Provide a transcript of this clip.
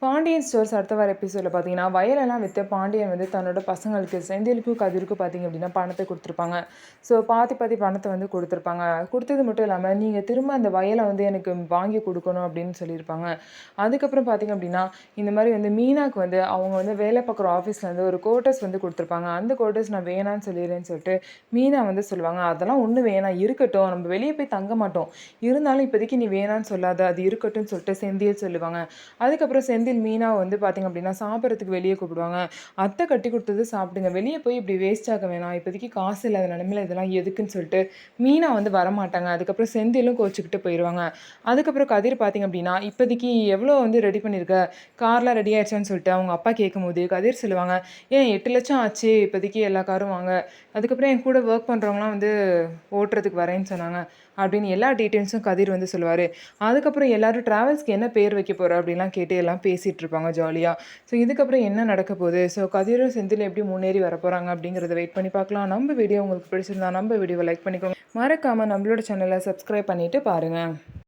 Pandian stores அடுத்த வார எபிசோடில் பார்த்தீங்கன்னா, வயலெல்லாம் விற்று பாண்டியன் வந்து தன்னோட பசங்களுக்கு செந்திலுக்கும் கதிருக்கும் பார்த்தீங்க அப்படின்னா பணத்தை கொடுத்துருப்பாங்க. ஸோ பாதி பாதி பணத்தை வந்து கொடுத்துருப்பாங்க. கொடுத்தது மட்டும் இல்லாமல், நீங்கள் திரும்ப அந்த வயலை வந்து எனக்கு வாங்கி கொடுக்கணும் அப்படின்னு சொல்லியிருப்பாங்க. அதுக்கப்புறம் பார்த்தீங்க அப்படின்னா, இந்த மாதிரி வந்து மீனாக்கு வந்து அவங்க வந்து வேலை பார்க்குற ஆஃபீஸில் வந்து ஒரு குவார்ட்டர்ஸ் வந்து கொடுத்துருப்பாங்க. அந்த குவார்ட்டர்ஸ் நான் வேணான்னு சொல்லிடுறேன்னு சொல்லிட்டு மீனா வந்து சொல்லுவாங்க. அதெல்லாம் ஒன்றும் வேணாம், இருக்கட்டும், நம்ம வெளியே போய் தங்க மாட்டோம், இருந்தாலும் இப்போதைக்கு நீ வேணான்னு சொல்லாத, அது இருக்கட்டும்னு சொல்லிட்டு செந்தில் சொல்லுவாங்க. அதுக்கப்புறம் செந்தில் மீனா வந்து பார்த்தீங்க அப்படின்னா சாப்பிட்றதுக்கு வெளியே கூப்பிடுவாங்க. அத்தை கட்டி கொடுத்தது சாப்பிடுங்க, வெளியே போய் இப்படி வேஸ்ட் ஆக வேணாம், இப்போதைக்கு காசு இல்லாத நிலமையில இதெல்லாம் எதுக்குன்னு சொல்லிட்டு மீனா வந்து வரமாட்டாங்க. அதுக்கப்புறம் செந்திலும் கோச்சிக்கிட்டு போயிடுவாங்க. அதுக்கப்புறம் கதிர் பார்த்தீங்க அப்படின்னா, இப்போதைக்கு எவ்வளோ வந்து ரெடி பண்ணியிருக்க, கார்லாம் ரெடி ஆயிடுச்சான்னு சொல்லிட்டு அவங்க அப்பா கேட்கும்போது கதிர் சொல்லுவாங்க, ஏன் 8 லட்சம் ஆச்சு, இப்போதைக்கு எல்லா காரும் வாங்க, அதுக்கப்புறம் என் கூட ஒர்க் பண்ணுறவங்களாம் வந்து ஓட்டுறதுக்கு வரேன்னு சொன்னாங்க அப்படின்னு எல்லா டீட்டெயில்ஸும் கதிர் வந்து சொல்லுவார். அதுக்கப்புறம் எல்லாரும் ட்ராவல்ஸ்க்கு என்ன பேர் வைக்க போகிற அப்படின்லாம் கேட்டு எல்லாம் பேசிகிட்டு இருப்பாங்க ஜாலியாக. ஸோ இதுக்கப்புறம் என்ன நடக்க போகுது, ஸோ கதிரும் செந்தில் எப்படி முன்னேறி வர போகிறாங்க அப்படிங்கிறத வெயிட் பண்ணி பார்க்கலாம். நம்ம வீடியோ உங்களுக்கு பிடிச்சிருந்தா நம்ம வீடியோவை லைக் பண்ணிக்கோங்க. மறக்காமல் நம்மளோட சேனலை சப்ஸ்கிரைப் பண்ணிவிட்டு பாருங்கள்.